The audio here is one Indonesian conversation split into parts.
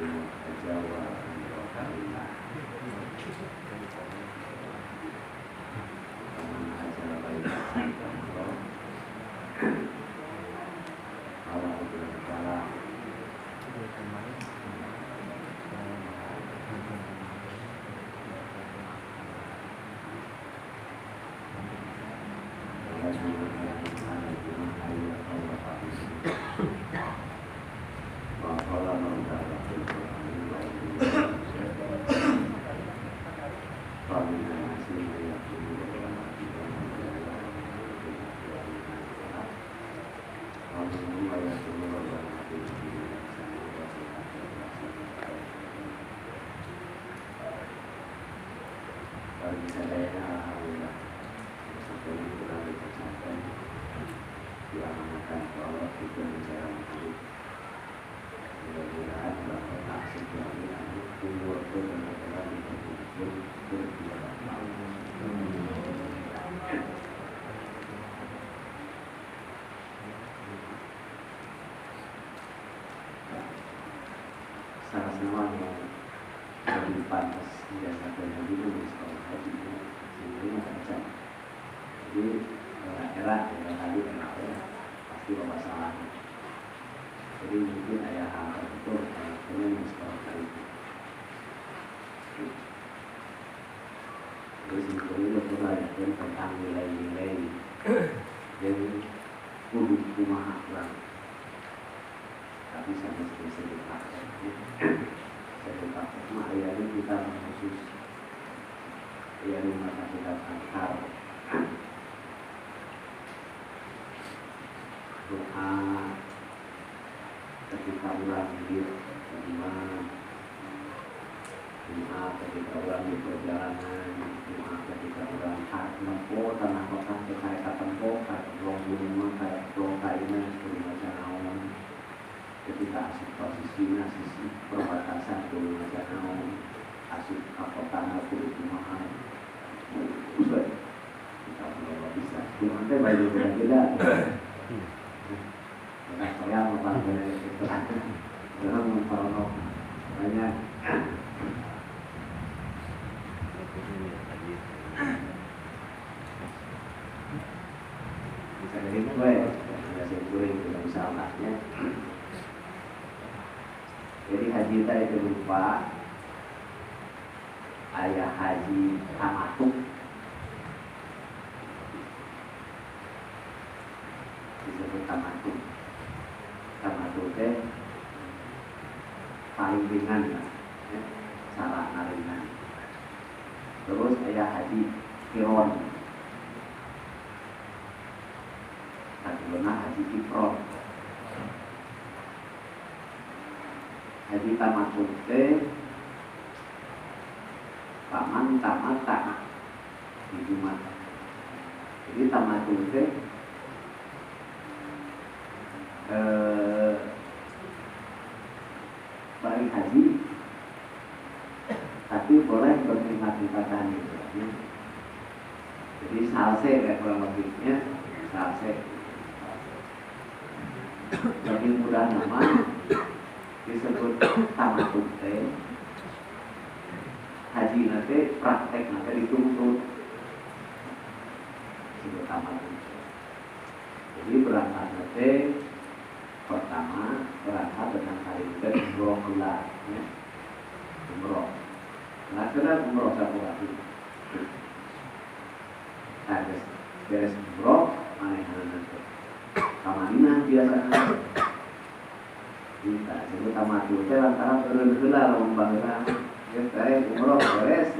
Jawa Kalimantan. Salah seorang yang lebih pantas biasakan haji itu sekolah haji ini baca. Jadi era tadi enak ya pasti bawa salah. Jadi mungkin ayah hal itu punya sekolah haji. Terus ini pernah tentang nilai-nilai yang kudu kumaha lah. Tapi sama sedikit sedekah cuma ayat ini kita khusus ayat ini maka kita angkat doa ketika ulang hidup bagaimana doa ketika ulang di perjalanan doa ketika ulang hak nempo tanah kota kayak tempo kayak pulau gunung kayak pulau kainnya seperti macam awan ketika asik posisinya sisi perbatasan dulu macam asik apa tanah kulit mahal usai kita belum bisa cuma teh baju beda karena saya memang dari itu karena memperolok banyak bisa dari gue tidak sekuring tidak bisa maknya. Jadi haji kita itu berupa ayah haji tamatuk disebut tamatuk. Tamatuk itu paling ringan lah, ya, salah ringan. Terus ayah haji kiron, kedua haji ifrod. Haji tamatut teh paman tamat di Jumat. Jadi tamatut teh balik haji tapi boleh berkhidmat-khidmatan gitu ya. Jadi salse kayak kurang lebihnya salse. Jadi mudah nama disebut tamatut teh haji nanti praktek nanti dituntut disebut tamatut. Jadi berangkat nanti pertama berangkat dengan hari itu umroh gelar ya. Umroh nah kena umroh satu lagi habis beres umroh mana nanti kamanina biasanya kita sebut tamatut teh lantaran turun heula lombana ya kayak umroh beres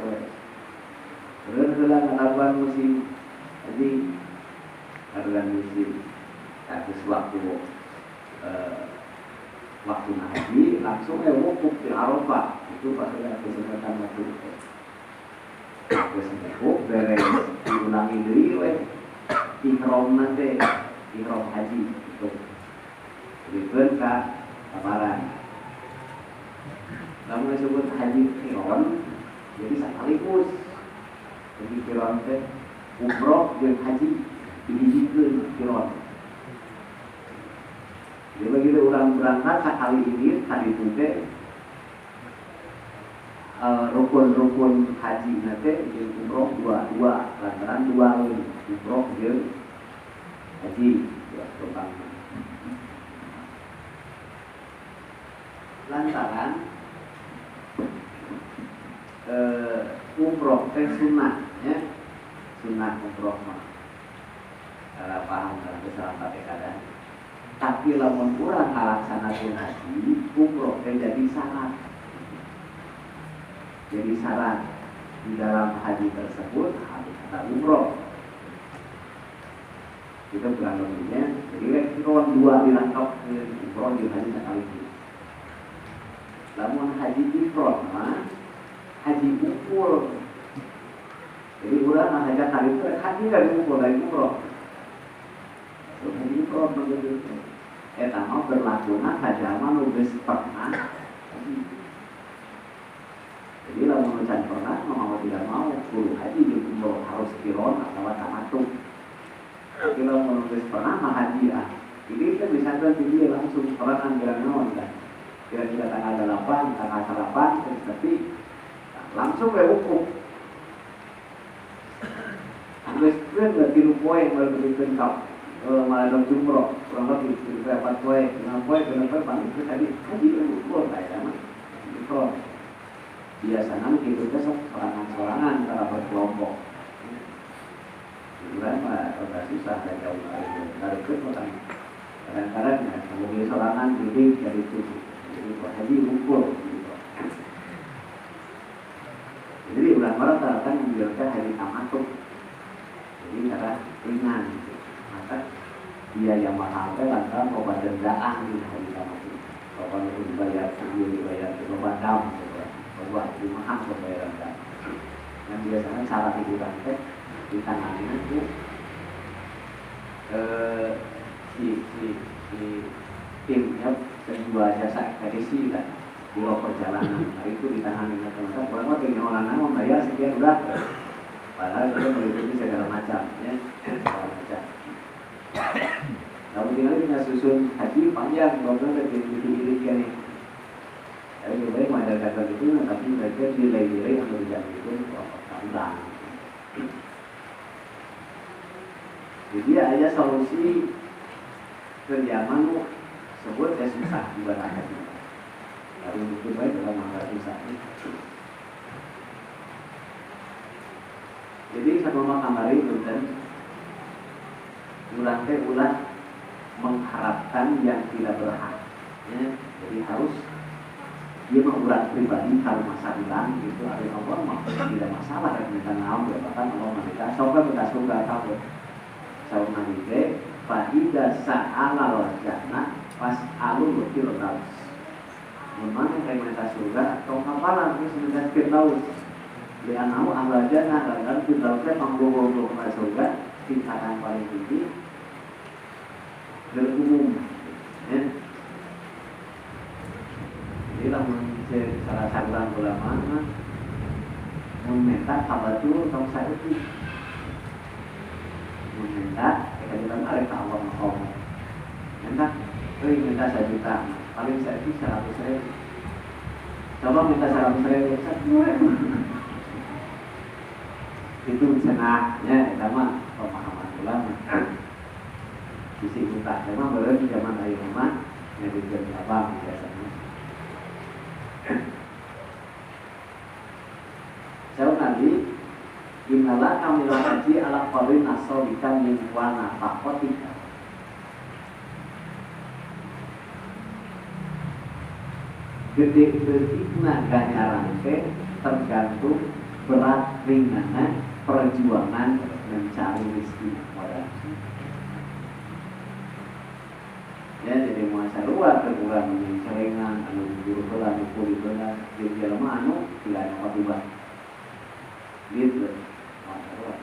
turun heula ngalawan musim jadi adalah musim habis waktu haji langsung wukuf di Arafah itu pasti ada kesempatan waktu wukuf beres diulangi deui ihram nanti ihram haji itu diberikan ka kabaran. Namun disebut haji kiron jadi sekaligus. Jadi kiron teh umroh dan haji dihijikeun kiron. Jadi begitu orang berangkat sekali ini tadi teh rukun-rukun haji nanti jeung umroh dua lantaran dua umroh jeung haji dua topang lantaran umroh teh sunnah ya sunnah umroh mah cara paham cara salah pakai kadang tapi lamun urang ngalaksanakeun haji umroh teh jadi syarat di dalam haji tersebut harus ada umroh itu kurang lebihnya jadi kalau dua dirangkap umroh di haji sekali lamun haji ifrad mah haji ukul jadi urang haji kali itu haji dari ukul dari umroh haji ifrad begitu eta mah berlakuna hajama nu geus pernah jadi lamun can pernah mau tidak mau kudu haji jeung umroh harus qiron atau tamattu tapi lamun geus pernah mah haji ini kan bisa dia langsung pernah anggaran naon kan kira-kira tanggal 8 tanggal 8 tapi langsung we hukum geus keun berarti nu poe berbeukeun ka malah umroh kurang lebih 4 poe 6 poe kenapa itu tadi haji umroh saya mah itu biasanya kita sorangan-sorangan cara berkelompok bukan mah agak susah dan jauh dari itu kadang-kadang ya kemudian sorangan bidik dari itu jadi haji ukur gitu. Jadi ulama rata-rata menjelaskan haji tamattu jadi cara ringan maka biaya mahal teh lantaran obat dendaan di haji tamattu obat itu dibayar obat dam buat dimaham pembayaran dan yang biasanya cara hiburan teh ditangani itu si timnya penjual jasa ekspedisi kan di perjalanan itu ditangani teman-teman kurang lebih orang membayar sekian udah padahal itu meliputi segala macam ya segala macam namun tinggal kita susun haji panjang kalau kita diri nih lebih baik mengadakan itu tapi mereka nilai-nilai yang menjadi itu tentang jadi ada solusi kerjaan sebut ya susah ibadah haji tapi itu baik dalam hal susah jadi sebelum kamari itu kan ulah mengharapkan yang tidak berhak ya. Jadi harus dia mengurat pribadi kalau masa bilang itu ada Allah mau tidak masalah dan kita naon bahkan Allah mereka sobat kita suka tahu sauna ide fahida sa'ala wajana pas alul firdaus memang kayak mereka surga atau kapalan terus mereka firdaus di anahu ahla jannah dan firdausnya manggowo ke surga tingkatan paling tinggi berumum ya. Jadi lamun salah saguran ulama meminta kabatul tong saeuti. Meminta kita bilang ada Allah mau. Minta 1 juta, paling saeuti 100.000. Coba minta 100.000 itu cenahnya eta mah pemahaman ulama. Sisi minta memang beureum zaman ayeuna mah ngedikeun abang biasanya. Jauh nanti Innallah kami haji ala qawin nasobika min wana fakotika gede-gedikna ganjaran tergantung berat ringannya perjuangan mencari rezeki ya jadi masa luar terkurang mencerengan anu guru heula anu kulit heula jeung jelema anu tidak dapat ubah gitu masa luar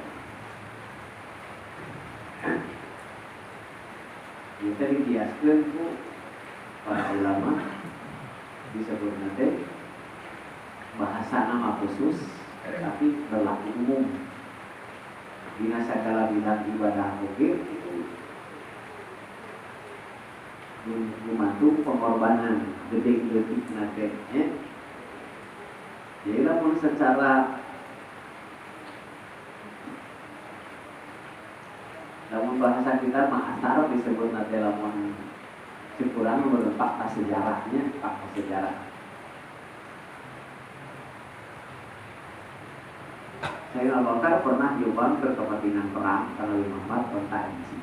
kita dikiaskeun ku para ulama disebut nanti bahasa nama khusus tapi berlaku umum dina sagala bidang ibadah oge itu membantu pengorbanan gede-gede nanti Jadi namun secara namun bahasa kita ma'asar disebut nanti lamun syukuran menurut fakta sejarahnya, fakta sejarah. Sayyidina Abu Bakar pernah nyumbang ke kepentingan perang kalau Muhammad kontak isi.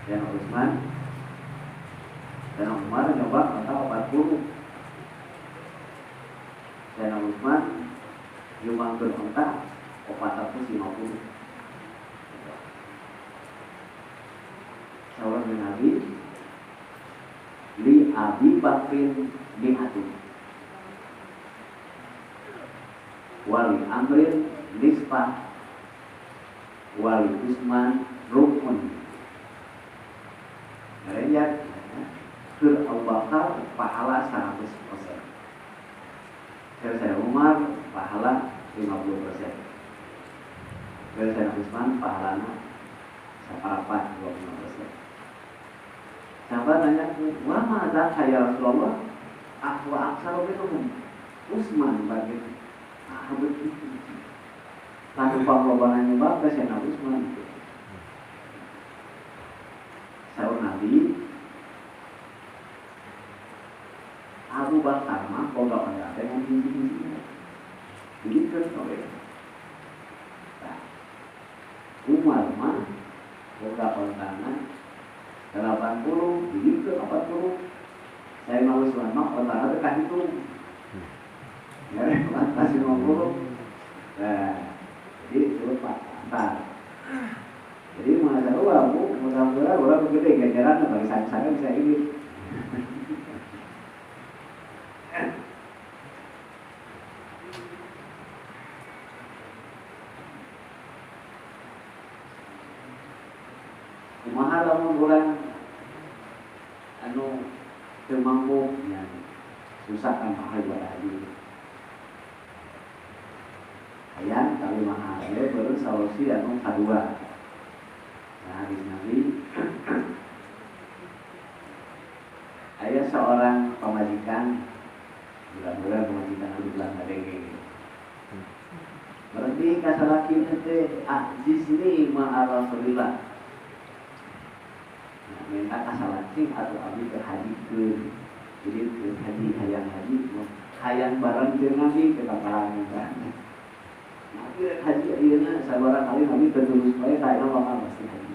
Dan Utsman dan Umar nyumbang kontak 40. Dan Utsman nyumbang ke kontak 450. Sahabat Nabi li Abi Bakrin bin Atu wali Amrin nisfah wali Utsman rukun. Mereka ke Abu Bakar pahala 100%. Saya Umar pahala 50%. Saya Utsman pahalanya seperempat 25%. Sahabat nanya, wah mana kaya Rasulullah? Aku aksar itu Utsman bagian. Ah begitu. Lalu pengorbanan nyembah ke Sayyidina Utsman. Sahabat Nabi Abu Bakar mah boga pada dengan hiji-hijinya. Jadi kan oleh Umar mah boga ontana 80, jadi ke 40. Saya mau selama ontana teh kahitung. Ya, kasih 50. Nah, jadi disebut Pak Antar. Jadi masa dua, Bu, mudah-mudahan orang begitu ganjaran bagi saya bisa ini. Kumaha lamun urang anu teu mampu yang susah kan pakai ibadah haji. Hayang kali mahal baru solusi anu kadua. Nah, hadis Nabi aya seorang pemajikan, bulan-bulan pemajikan anu bilang ngadenge. Berarti kasalakina teh jisni ma'a Rasulillah. Minta kasalacing atau abdi terhadikeun. Jadi haji hayang barang jeung Nabi ke kaparangan kan. Nabi haji ayeuna sabaraha kali Nabi terus bae kaena bakal pasti haji.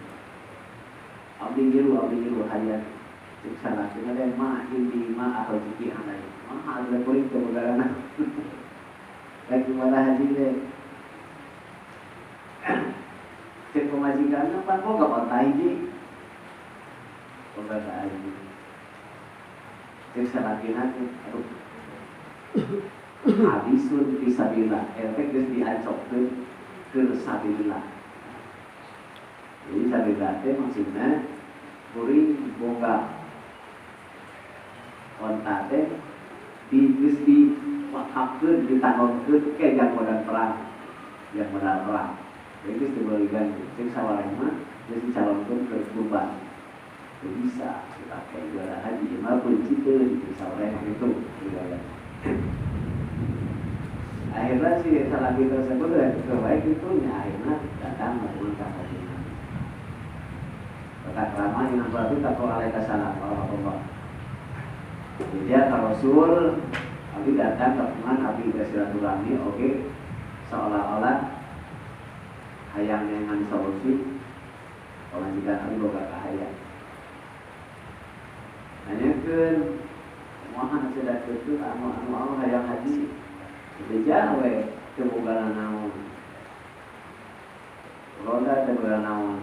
Abdi gilu hayang. Cek salacing ada ma indi ma atau jiki anai. Mah ada kuring ke bogarana. Lagi mana haji teh. Cek pemajikanna pan kok gak hiji. Pembahasa haji. Cek salakina aduh. Habisun fisabilillah. Efek geus diancokkeun ke sabilillah. Jadi sabilillah teh maksudna kuring boga kontak teh geus diwakafkeun ditangongkeun ke yang modal perang. Jadi geus dibalikan cek sawareng mah geus dicalonkeun ke kurban. Bisa kita pakai ibadah haji mah kunci teh sawareng itu ibadah. Akhirnya si salaki tersebut terbaik itu akhirnya datang melakukan haji. Kata ramah yang berarti takut alaika salam Allah. Dia ke Rasul, Abi datang ke teman, Abi bersilaturahmi, oke, seolah-olah hayang dengan solusi, kalau jika Abi boga kahayang. Nanyakeun moal sedat itu anu hayang haji. Deja we teu boga naon. Roda teu boga naon.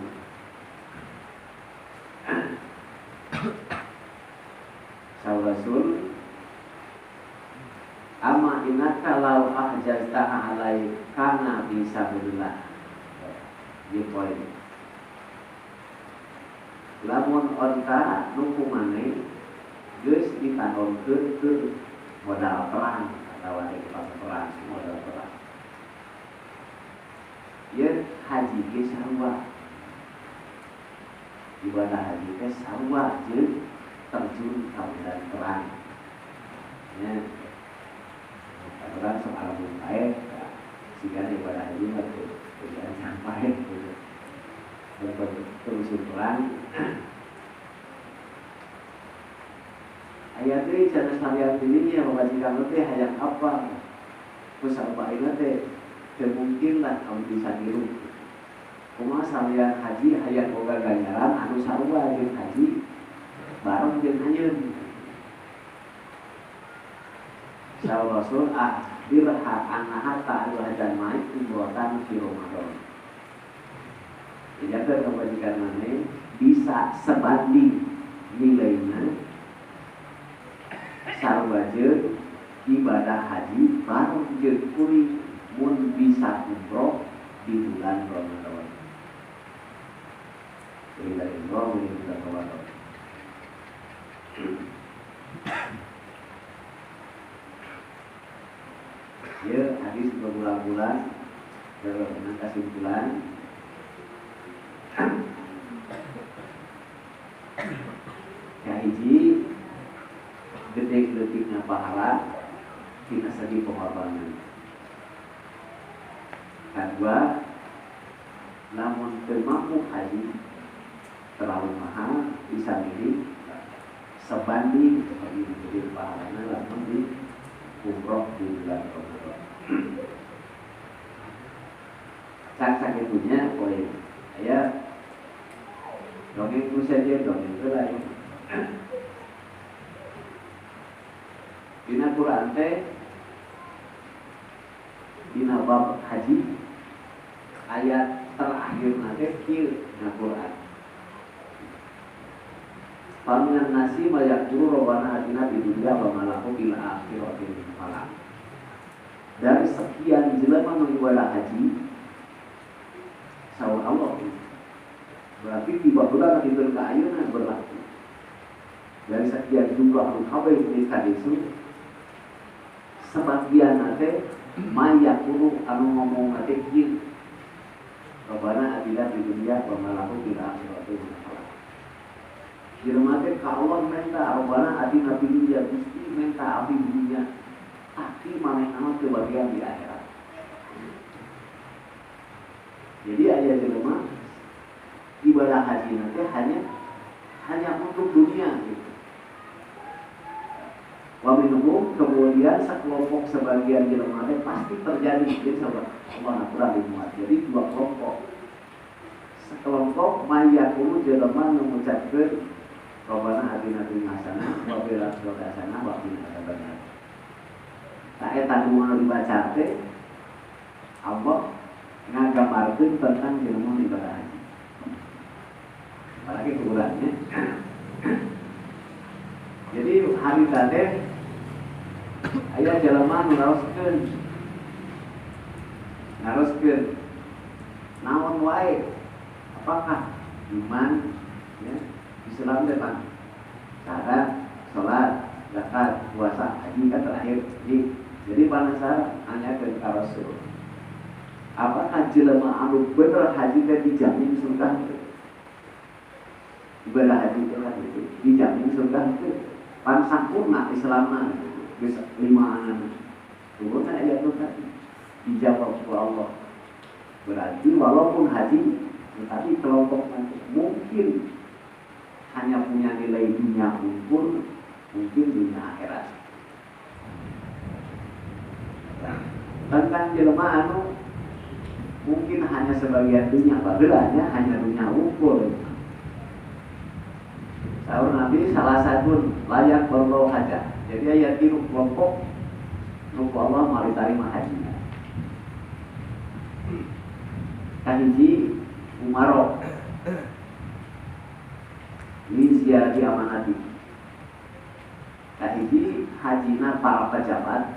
Rasul ama inaka lau ahjaztaha alai kana bisa billah. Ini poin. Lamun onta nuku maneh geus ditanongkeun ke modal perang atau perang modal perang. Ieu haji ge sarua. Ibadah haji teh sarua jeung terjun ke medan perang. Ya. ganjaran. Ayat ini cara salian ini yang membajikan nanti hayang apa? Pusat baiknya teh mungkin lah kamu bisa niru. Kuma salian haji hayang boga ganjaran anu sarua jeung haji bareng jeung anjeun. Saur Rasul dirha anaha ta'ala dan maik umrotan fi Ramadan. Jadi agar kebajikan mana bisa sebanding nilainya sarwajeun ibadah haji bareng jeung kuring mun bisa umroh di bulan Ramadan. Jadi dari umroh di bulan Ramadan. Ya, hadis berbulan-bulan dengan kesimpulan kahiji detik-detiknya pahala tina segi pengorbanan. Kedua, namun termampu haji terlalu mahal bisa milih sebanding seperti menjadi pahalanya langsung di umroh di bulan Ramadan. Cak-cak itunya boleh ya dongeng itu saja, dongeng itu lain. Dina Quran teh dina bab haji ayat terakhir nanti dina Quran. Paminan nasi mayak juru robana atina di dunia bamalahu ila akhiratin malam. Dari sekian jelema mengibadah haji sawal Allah berarti tiba bulan itu ke ayunan berlaku. Dari sekian jumlah kabeh nikah itu sebagian nate mayak guru anu ngomong nate kieu robana atina di dunia bamalahu ila akhiratin malam. Jelema teh ka Allah minta robana atina di dunia Gusti minta abdi dunia. Tapi maneh nama kebahagiaan di akhirat. Jadi ayat jelema ibadah haji nanti hanya untuk dunia gitu. Wa minhum kemudian sekelompok sebagian jelema pasti terjadi jadi sahabat Allah pernah dimuat. Jadi dua kelompok. Sekelompok mayakulu jelema mengucapkan Rabbana atina fid hasanah wa fil akhirati hasanah wa qina adzabannar. Nah, eta nu dibaca teh Allah nggambarkeun tentang jelema ibadah haji. Apalagi ukurannya. Jadi hari tadi aya jelema nu naroskeun naon wae apakah iman ya Islam depan syahadat, salat, zakat, puasa, haji kan terakhir jadi panasar hanya ke Rasul. Apakah jelema anu bener haji teh dijamin surga itu? Ibadah haji itu dijamin surga itu. Pan sampurna Islamna bisa 5 anak. Turun ayat itu tadi dijawab oleh Allah. Berarti walaupun haji tetapi kelompok mungkin hanya punya nilai dunia unggul, mungkin dunia akhirat. Tentang jelema anu mungkin hanya sebagian dunia, padahal hanya dunia ukur. Saur Nabi salah satu layak berlalu hajat. Jadi ayat itu kelompok ruku Allah mari tarima haji. Kahiji umaro ini ziarah amanati. Kahiji hajina para pejabat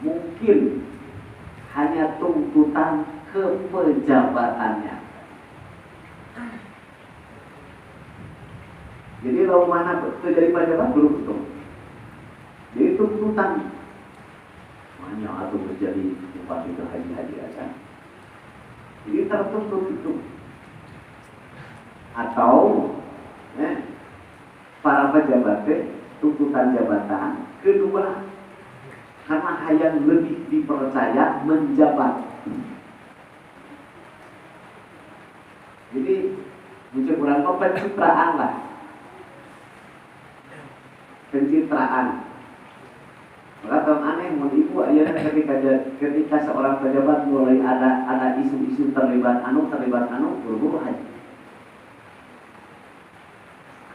mungkin hanya tuntutan kepejabatannya. Jadi kalau mana terjadi pejabat belum itu. Jadi tuntutan hanya atau menjadi bupati ke haji aja. Jadi tertuntut itu. Atau para pejabat tuntutan jabatan kedua karena hayang lebih dipercaya menjabat. Jadi Muncul kurang kok pencitraan lah. Pencitraan. Maka tahun aneh mau ibu ayah ketika seorang pejabat mulai ada isu-isu terlibat buru-buru haji.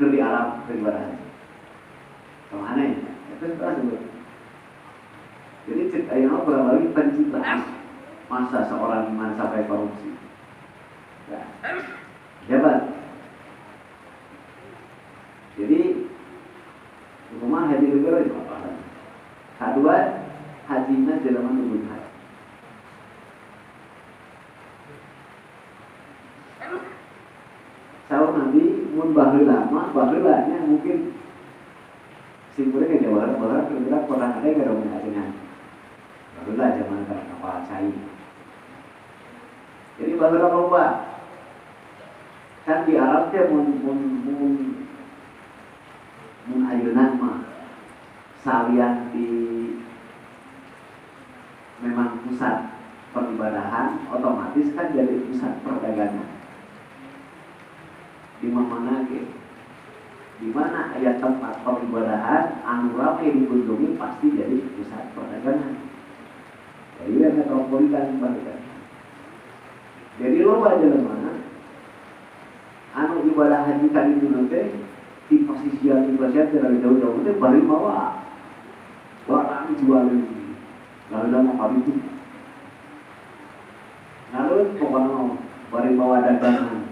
Di alam beribadah haji. Tahun aneh. Itu sebut. Jadi cerita yang berapa lagi pencitraan masa seorang sampai korupsi. Ya. Jabat. Jadi rumah haji negara itu apa? Kedua, hajinya dalam menunggu haji. Saya nanti mun baheulanya mungkin simpulnya ke Jawa Barat kira-kira pernah ada enggak dong hajinya. Baheula zaman kapal cai. Jadi baheula loba. Kan di Arab teh mun ayeuna mah salian di memang pusat peribadahan otomatis kan jadi pusat perdagangan. Di mana di mana aya tempat peribadahan anu rame dikunjungi pasti jadi pusat perdagangan. Jadi metropolitan kan. Jadi loba jelema anu ibadah haji kali itu nanti di posisi yang ibadah dari jauh-jauh itu balik bawa barang jualin lalu dalam apa itu lalu pokoknya balik bawa dagangan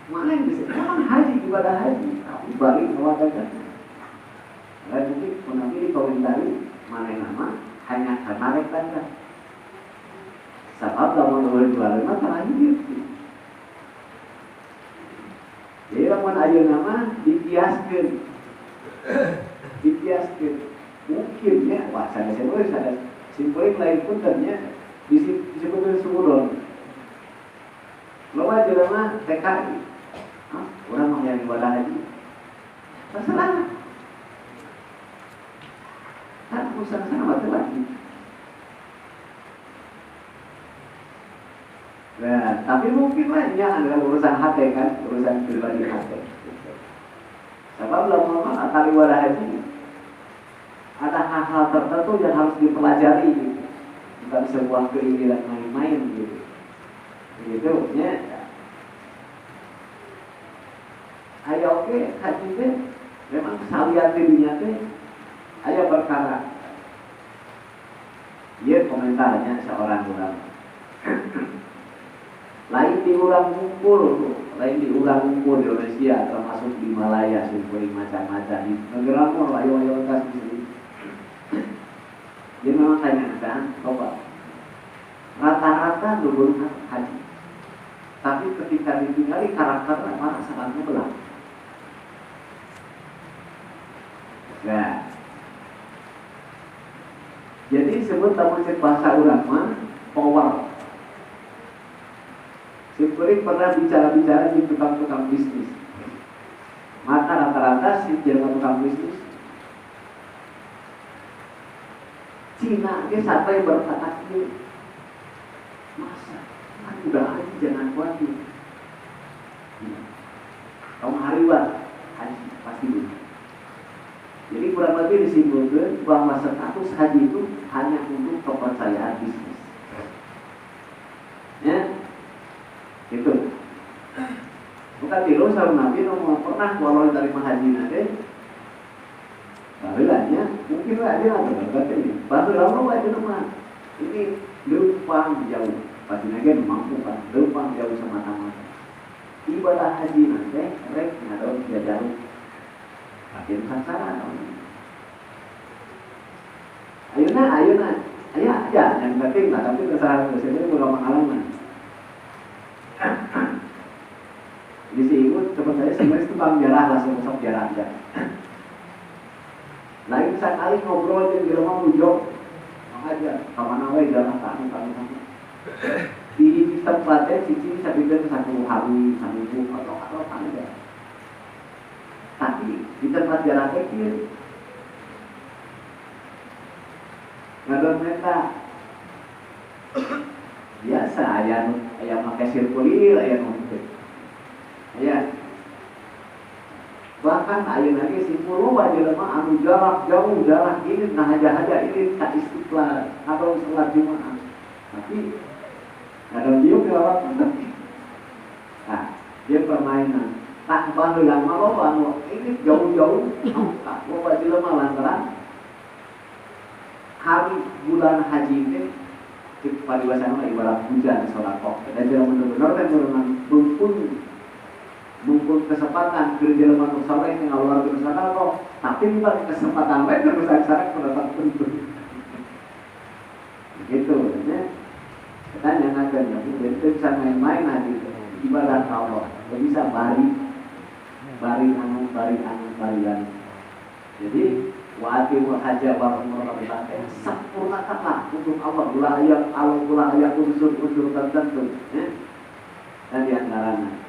mana yang bisa memang haji ibadah haji tapi balik bawa dagangan lalu mungkin nanti dikomentari mana yang nama hanya karena dagangan sebab kalau mau jualin mah haji gitu. Jadi lamun ayeuna mah dikiaskeun. Mungkin ya wacana saya boleh sadar. Simpulnya lain pun ternyata disebutkan sumurun. Loba jelema TKI. Orang mah yang ibadah haji. Masalah. Kan urusan sana mati lagi. Nah, tapi mungkin lainnya adalah urusan hati kan, urusan pribadi hati. Sebab lama-lama atau ibadah haji ada hal-hal tertentu yang harus dipelajari gitu. Bukan sebuah keinginan main-main gitu. Begitu ya. Ayo oke, haji teh memang salian dirinya teh aya perkara. Dia komentarnya seorang ulama. Lain di ulang kumpul di Indonesia termasuk di Malaya, simpul macam-macam di negara mau ayo kasih. Jadi memang tanyakan, coba rata-rata dulu haji, tapi ketika ditinggali karakternya malah sangat berbeda. Nah, jadi sebut tamu bahasa ulama power. Simpulnya pernah bicara-bicara di tukang-tukang bisnis. Maka rata-rata si jalan tukang bisnis Cina dia sampai berkata ini masa kan udah haji jangan khawatir. Kamu hariwan haji pasti dulu. Jadi kurang lebih disimpulkan bahwa status haji itu hanya untuk kepercayaan bisnis. Ya. Gitu. Bukan tiru sama Nabi nomor pernah walau dari haji nanti. Bahulanya mungkin lah dia ada berkata ini. Bahula mau aja nama. Ini lempang jauh. Pasti lagi mampu kan. Lempang jauh semata-mata. Ibadah haji nanti rek ngadon dia jauh. Akhir sasaran. Ayuna. Ayah aja yang penting lah. Tapi kesalahan ini belum pengalaman. Di sini sebenarnya itu bang jarah lah, sok jarah aja. Lain sekali ngobrol di rumah ujung, aja kemana wae jarah tahu. Di tempatnya cici bisa bikin satu hari, satu minggu atau aja. Tapi di tempat jarah kecil, ngadon mereka biasa ayam pakai sirkulir ayam ngomong. Ya. Bahkan ayeuna ge simpul loba jelema anu jarak jauh jarak ini nah haja-haja ini ka Istiqlal atau salat Jumat. Tapi ada dia kelawat tapi. Nah, dia permainan. Tak baheula mah loba anu ini jauh-jauh tak loba jelema lantaran hari bulan haji teh pariwasana ibarat hujan sodaqoh. Dan jelema bener-bener teh mumpun kesempatan kerja lemah sore yang luar biasa kok, tapi kita kesempatan lain terus acara pendapat tentu. Begitu, ya. Kita nyanakan ya, jadi bisa main-main aja ibadah Allah, tidak bisa barian. Jadi wati haja barang sempurnakanlah untuk Allah pula ayat unsur tertentu, ya. Dan diantaranya.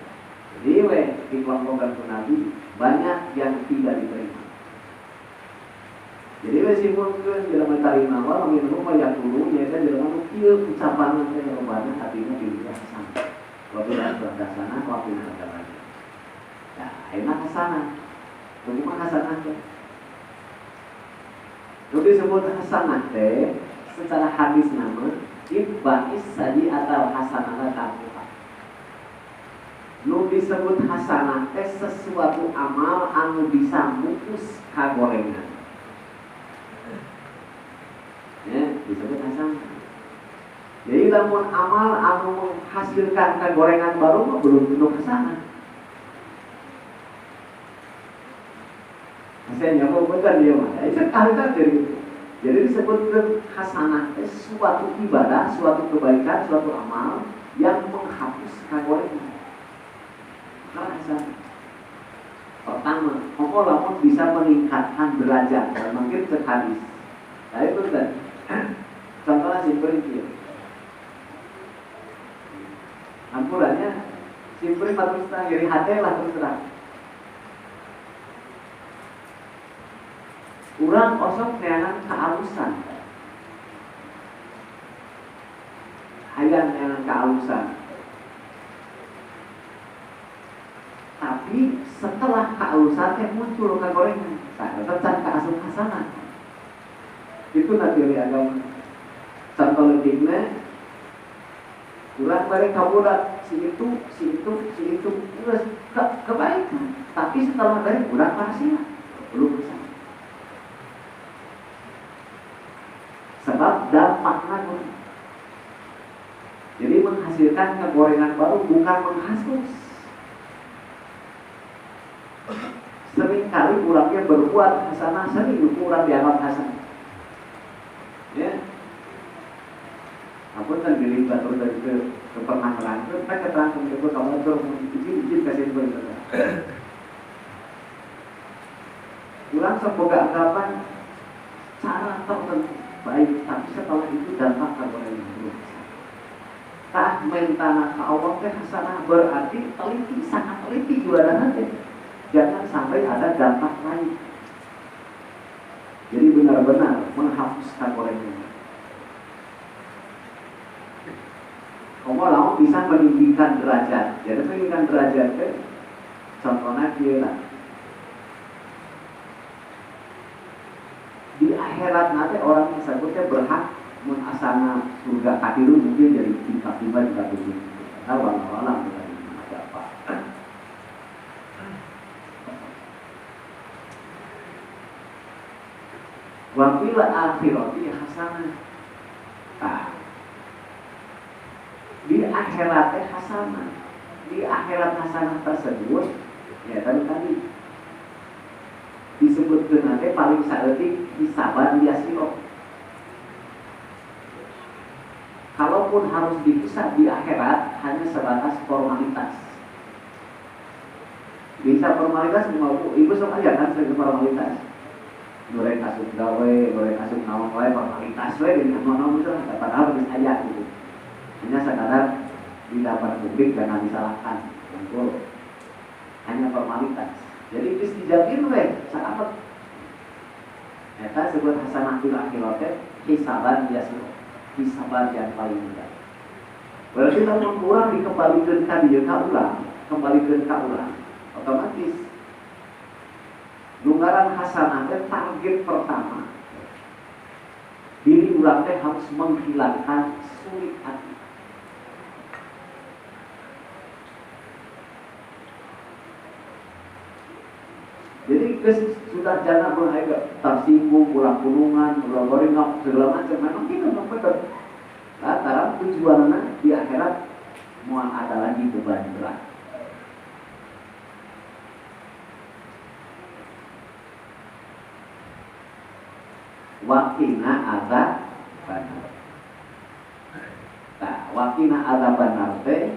Jadi di kelompok Nabi banyak yang tidak diterima. Jadi simpulkan dalam tarima Allah mungkin rumah yang dulu ya kan dalam kieu ucapan teh robana hatinya dibiasakan. Waktu ada sana, waktu ada lagi. Nah, enak hasanah. Bagaimana hasanah teh? Lalu disebut hasanah teh secara hadis nama ibais saji atau hasanah kamu. Nu disebut hasanah teh sesuatu amal anu bisa mutus kagorengan. Ya, disebut hasanah. Jadi lamun amal anu menghasilkan kagorengan baru mah belum tentu hasanah. Saya nyawa bukan dia mah. Itu kalimat dari itu. Jadi disebut hasanah teh suatu ibadah, suatu kebaikan, suatu amal yang menghapus kagorengan. Hasanah. Pertama, lamun bisa meningkatkan derajat dan makin hadis. Nah itu kan. Contohnya simpel itu. Ampurannya simpel terus terang, jadi hati lah terus terang. Urang osok neangan kealusan. Hayang neangan kealusan. Tapi setelah kealusan muncul kagorengan. Saya tercan keasup hasanah. Itu nanti agama. Contoh letiknya, urang bareng kabudak si itu terus kebaikan. Tapi setelah bareng urang maksiat belum bisa. Sebab dampaknya jadi menghasilkan kegorengan baru bukan menghapus. Seringkali ulangnya berbuat hasanah sering kurang dianggap hasanah. Ya, aku kan diri batur dari ke pernah itu, mereka terangkan ke kamu itu izin kasih berita. Ulang semoga anggapan cara tertentu baik, tapi setelah itu dampak kagorengan belum. Tak mentana ke Allah teh hasanah berarti teliti, sangat teliti ibadahnya teh. Jangan sampai ada dampak lain. Jadi benar-benar menghapus kagorengan. Allah lalu bisa meninggikan derajat. Jadi meninggikan derajat teh contohnya dia lah. Di akhirat nanti orang yang sebutnya berhak menasana surga katilu mungkin jadi tingkat 5 tingkat 7. Tahu Allah bukan ada apa. Wabila akhirati hasanah. Nah, di akhirat hasanah. Di akhirat hasanah tersebut ya tadi disebutkan nanti paling saeutik hisaban yasiro. Kalaupun harus dihisab di akhirat hanya sebatas formalitas. Bisa formalitas mau ibu sok aja kan sebagai formalitas. Goreng asup gawe, goreng asup naon wae formalitas wae dengan naon itu padahal bisa aja gitu. Hanya sekadar di depan publik jangan disalahkan. Hanya formalitas. Jadi bis dijamin weh, sahabat. Eta sebut hasanah fil akhirat hisaban yasir. Hisaban yang paling mudah. Berarti kalau kurang dikembalikan ka dieu ka urang, kembalikan ke urang otomatis nungaran hasanah teh target pertama diri urang teh harus menghilangkan sulit hati. Jadi sudah jangan mengajar tersinggung, pulang punungan, pulang gorengan, segala macam. Memang kita betul. Lantaran tujuannya di akhirat mau ada lagi beban berat. Wakina azab benar. Nah, wakina azab benar teh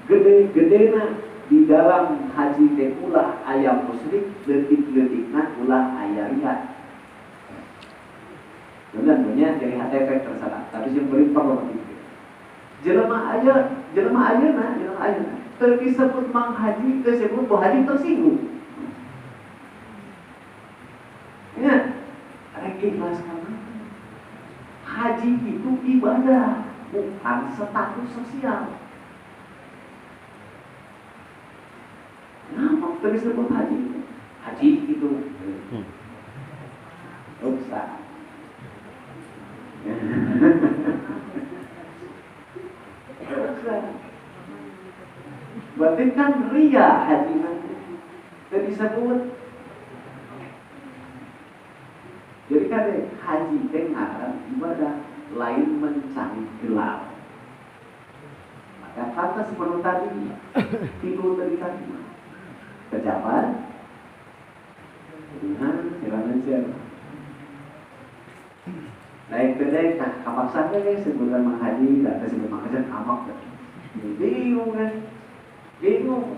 gede-gedena di dalam haji teh ulah ayam musyrik letik-letikna ulah aya lihat. Sebenarnya dari hati efek tersalah, tapi yang beri perlu begitu. Jelema ayeuna teu disebut mang haji, teu disebut bu haji tersinggung. Ya, rek ikhlaskan. Haji itu ibadah, bukan status sosial. Kenapa teu disebut haji? Haji itu rusak. Berarti kan ria haji nanti tidak disebut. Jadi kan haji ngaran ibadah lain mencari gelar. Maka kata sebelum tadi tidur dari tadi kejabat dengan jalan jalan. Naik kedai kapaksan deh sebulan menghaji dan sebelum menghaji amak bingung kan, bingung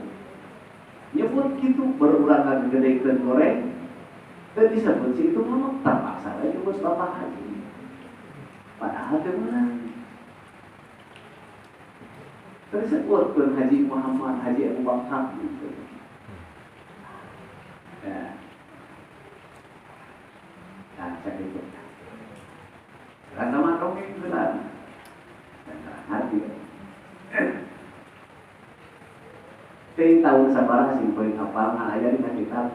nyebut gitu berulang kedai ikan goreng dan disebut situ memang terpaksa lagi nyebut bapak haji padahal kemana tersebut pun Haji Muhammad Haji Abu Bakar gitu ya cak itu karena makam ini benar hati saya tahu sabar sih poin kapal aja di kitab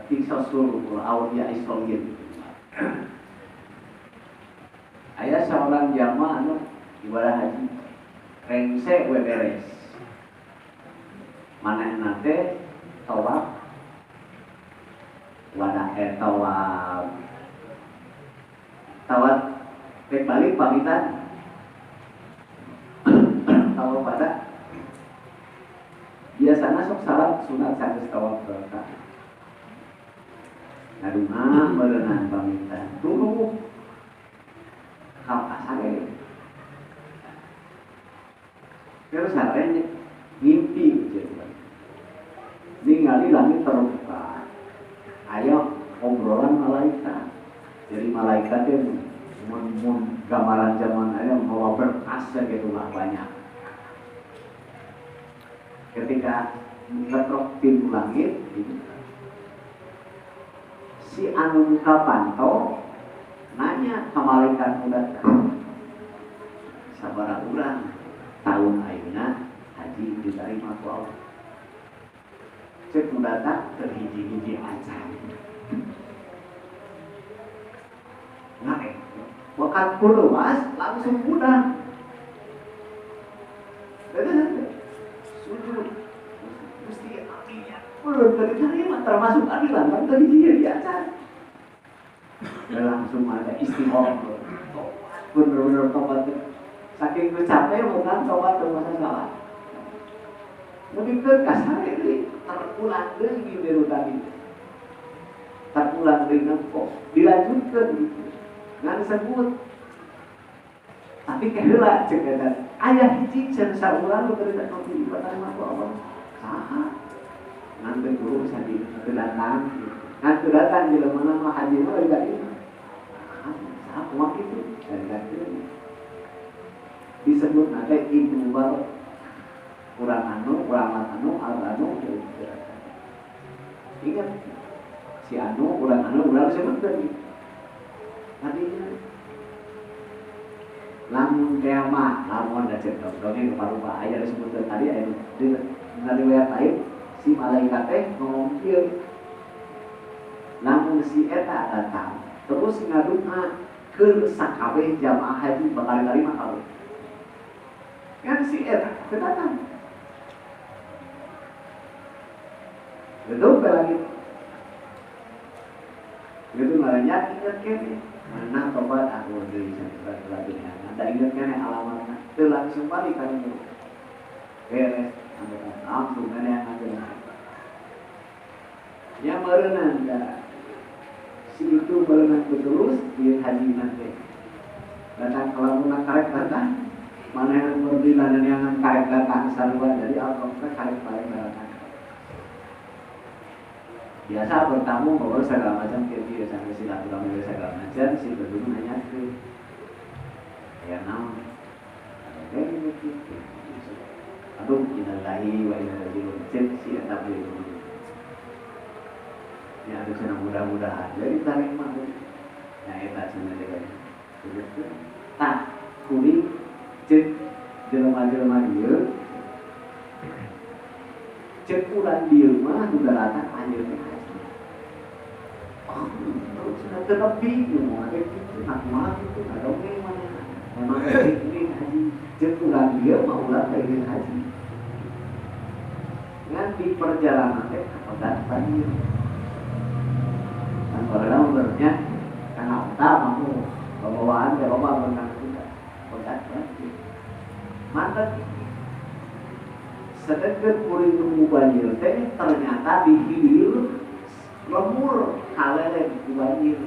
Tisasul Aulia Islamiyah ayah seorang jamaah anu ibadah haji rengse beres mana nate tawaf wadah tawaf balik pamitan tawaf pada biasanya sok salat sunat sanes tawaf berkah ngadungan berenang pamitan tunggu kapas sare terus sarenya ngimpi ningali langit terbuka ayo obrolan malaikat jadi malaikat itu gambaran zaman ayo mau berkas gitu lah banyak ketika ngetrok pintu langit gitu. Si anu kapanto nanya ke malaikat muda sabaraha urang tahun ayeuna haji diterima ku Allah cek muda terhiji-hiji acan nah wakat luas langsung muda sujud mesti artinya belum terima termasuk adilan kan tadi dia biasa langsung ada istimewa bener-bener tobat saking capek bukan tobat masa salah lebih ke kasar ini terulang lagi dari tadi terulang dengan kok dilanjutkan gitu nggak disebut tapi keheula cek eta aya hiji cenah saurang nu kerja kopi ibadah mah Allah saha ngan teu guru bisa didatang ngan teu datang di mana mah haji mah dari tadi saha kumaha kitu dari tadi disebut nanti Ibnu Mubarak kurang anu ingat si anu kurang disebut tadi tadinya lamun kiamat, lamun ada cek dongeng rupa-rupa aya disebutkeun tadi aya di riwayat lain si malaikat teh ngomong kieu. Lamun si eta datang terus ngaduha ke sakabeh jamaah haji bakal nerima kabeh. Kan si eta datang. Betul lagi. Itu ngaranya ingat kene. Mana tobat aku deui sampai lagi. Ada ingat kene alamatna. Teu langsung balik ka dieu. Beres sampai langsung kene yang ngajeun. Ya meureunna da. Si itu berenang terus dia haji nanti. Datang kalau mau karek datang, mana yang berbilang dan yang karek datang sarua jadi alhamdulillah karek paling datang. Biasa bertamu bawa segala macam kiri sampai silaturahmi segala macam si berdua nanya ke ya naon. Aduh innalillahi wa inna ilaihi raji'un si eta beli. Ya ada sana mudah-mudahan jadi tarik mah nah eta cenah deui tah kuring cek jelema-jelema ieu cek urang dieu mah nu datang anjeun teh haji terus cenah bingung ade kitu nak mah kitu dongeng mana memang ini haji cek urang dieu mah ulah teh haji ngan di perjalanan teh kapadan banjir. Dan kalau umurnya karena utama mau pembawaan ke Roma berenang juga, berat banget. Mantap. Sedangkan kuring nunggu banjir teh ternyata dihilir lemur kalele di banjir.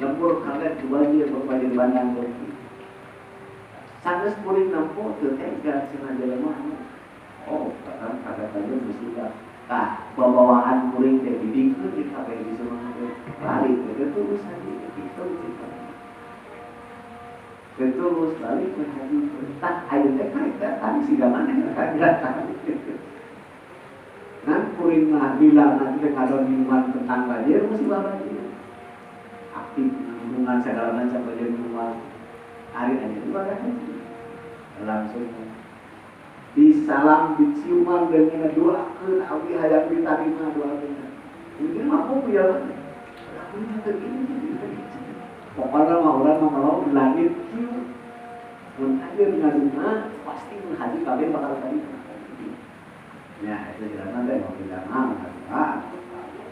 Lemur kalele di banjir berbanjir bandang beuki. Sanggeus kuring nampo teu tega cenah jelema. Oh, kadang kagak musibah. Nah, bawaan kuring teh didikeun di kabeh di sana balik ke terus haji itu ceritanya. Terus balik ke haji tah ayeuna teh karek datang siga maneh karek datang. Nan kuring mah bilang nanti teh kadon minuman tentang banjir musibah banjir. Aktif hubungan segala macam banjir minuman. Hari aja ibadah haji. Langsung disalam, diciuman dan ngedoakeun abdi hayang diterima doanya. Mungkin mampu ya banget. Lakunya begini. Pokoknya mah urang mah kalau di langit kieu. Mun ajeun ngaduna pasti mun haji kabeh bakal tadi. Ya, itu jalan teh mau bilang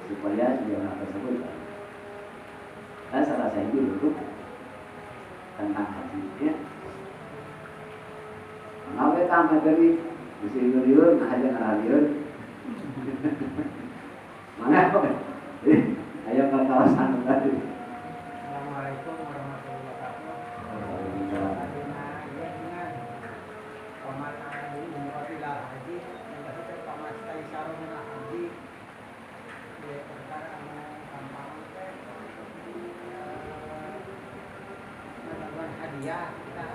supaya jalan tersebut. Dan salah saya dulu tentang haji ya. Nawe tama dari mesti ngerieur nah aja ngarieur. Mana kok? Aya ka kawasan tadi. Assalamualaikum warahmatullahi wabarakatuh. Hadiah kita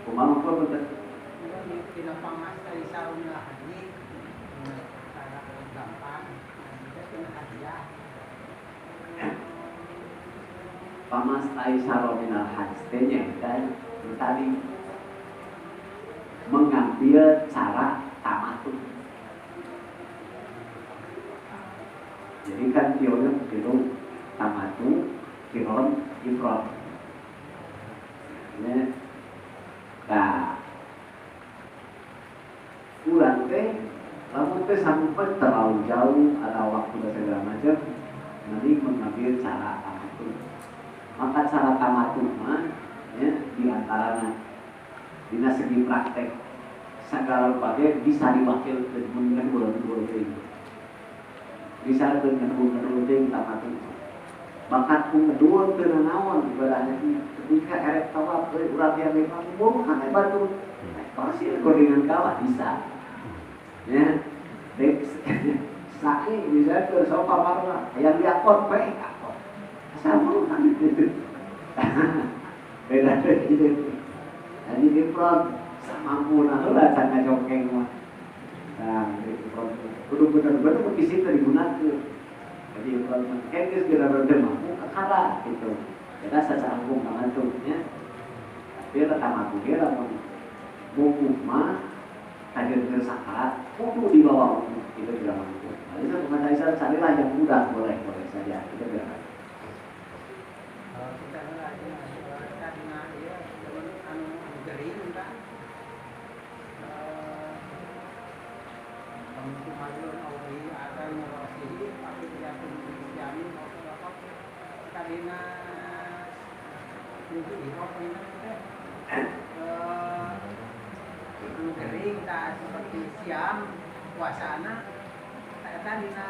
Kumaha kok betul? Pinapang mas dari sarung haji, cara gampang, kita punya hadiah. Pamastai sarominal hajtenya kan tadi mengambil cara tamatun. Jadi kan kionya kilo tamatu, kilon ifrod. Ya. Nah, pulang teh, lalu teh sampai terlalu jauh ada waktu dan segala macam, nanti mengambil cara tamatun. Maka cara tamatun mah, ya diantaranya dina segi praktek segala pakai bisa diwakilkan dengan bulan-bulan ini. Bisa dengan bulan-bulan tamatun. Bakat pun kedua tenanawan ibadahnya ketika erek tawaf urat yang memang buruk kan batu pasti dengan kawan bisa ya dek sakit bisa ke sofa marah yang diakot baik akot sama kan itu beda gitu jadi di front sama mampu lah cara jokeng mah nah di front kudu bener-bener kisi digunakan Jadi kalau mengkekis kira berdemam, kekara gitu. Kita secara hukum menentunya. Tapi tetap aku kira buku mah hadir bersakarat, kudu di bawah umum itu tidak mampu. Jadi saya carilah yang mudah boleh saja kita bilang. Kita lagi karena dia anu gering kan. Untuk majuan awal ada yang masih tapi tidak menjamin apa karena untuk ihop ini anu gering tak seperti siam puasana ternyata dina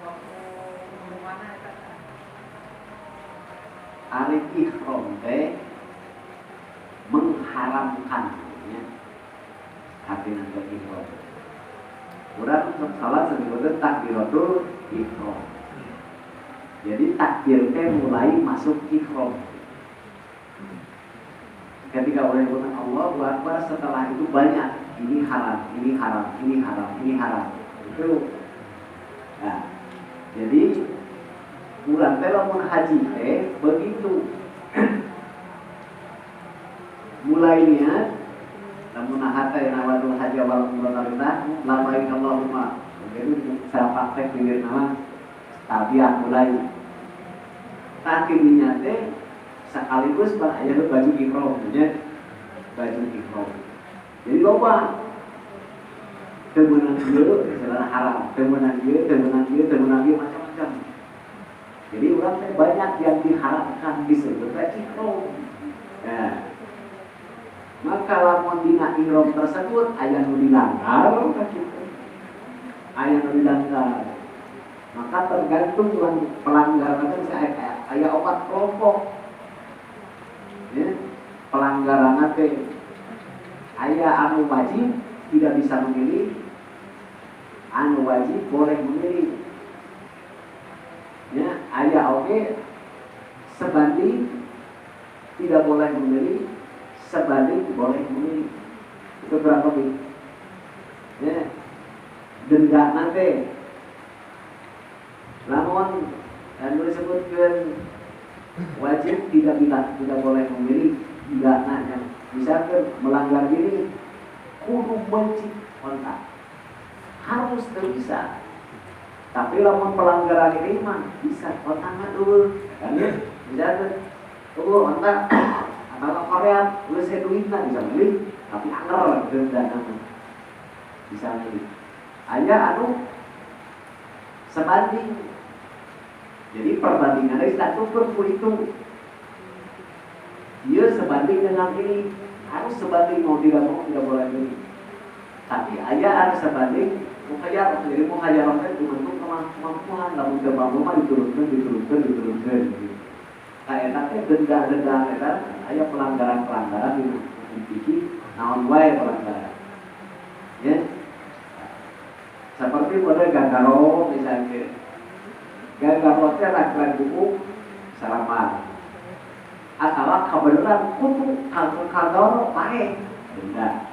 waktu mana eta Arif ikhram teh mengharamkan ya artinya ikhram. Urang salat sebetulnya takbiratul ihram. Jadi takbir teh mulai masuk ihram. Ketika orang bilang Allahu Akbar, setelah itu banyak ini haram, ini haram, ini haram, ini haram. Itu nah, jadi bulan teh lamun haji teh begitu. Mulainya lamun hata nawadul haji wal umrah labbaik Allahumma. Begitu saya praktek di nama tabiat mulai. Takdirnya teh sekaligus pada ayat baju ihram, ya baju ihram. Jadi loba temenan dia secara haram, temenan dia macam-macam. Jadi orang banyak yang diharapkan disebut ihram. Nah, maka lamun dina ihram tersebut aya nu dilanggar kan gitu. Aya nu dilanggar. Maka tergantung pelanggaran itu aya obat kelompok. Ya, pelanggaran teh aya anu wajib tidak bisa memilih, anu wajib boleh memilih. Ya, aya oke sebanding tidak boleh memilih, sebanding boleh memilih. Itu berapa nih? Ya, denda nanti. Namun anu disebutkan wajib tidak boleh memilih pidananya. Misalkan melanggar diri kudu benci kontak harus bisa. Tapi lamun pelanggaran ini mah bisa kontak dulu kan ya. Misalkan kontak atau Korea lu saya duitnya bisa milih tapi anger denda bisa milih. Aya anu sebanding. Jadi perbandingannya tidak tutup itu. Dia sebanding dengan ini harus sebanding mau tidak boleh ini. Tapi ayah harus sebanding mukhayar. Jadi mukhayar itu bentuk kemampuan. Namun kemampuan diturunkan. Kayak nanti denda kan. Ayah pelanggaran di hukum fikih. Naon wae pelanggaran. Ya. Seperti pada gagaro misalnya. Gagarotnya laki-laki buku salaman atau kebenaran kutu kagaro pakai denda.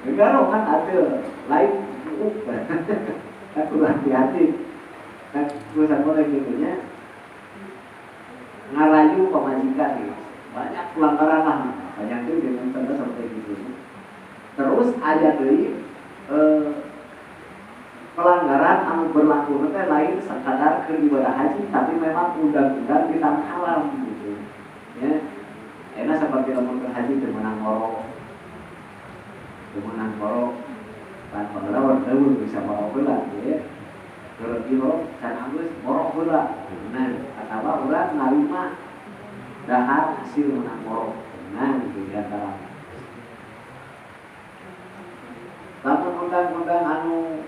Gagaro kan ada lain buku aku hati-hati kan tulisan mulai gitunya ngarayu pemajikan nih banyak pelanggaran lah banyak tuh dengan tanda seperti gitu. Terus ada dari pelanggaran anu berlaku nanti lain sekadar ke ibadah haji tapi memang undang-undang kita haram gitu ya. Enak seperti lamun ke haji temenang ngorok kan pengerawat dahulu bisa ngorok heula ya. Kalau ihram can geus ngorok heula. Nah, atawa urang ngarima dahar hasil menang ngorok. Nah, gitu antara lamun undang-undang anu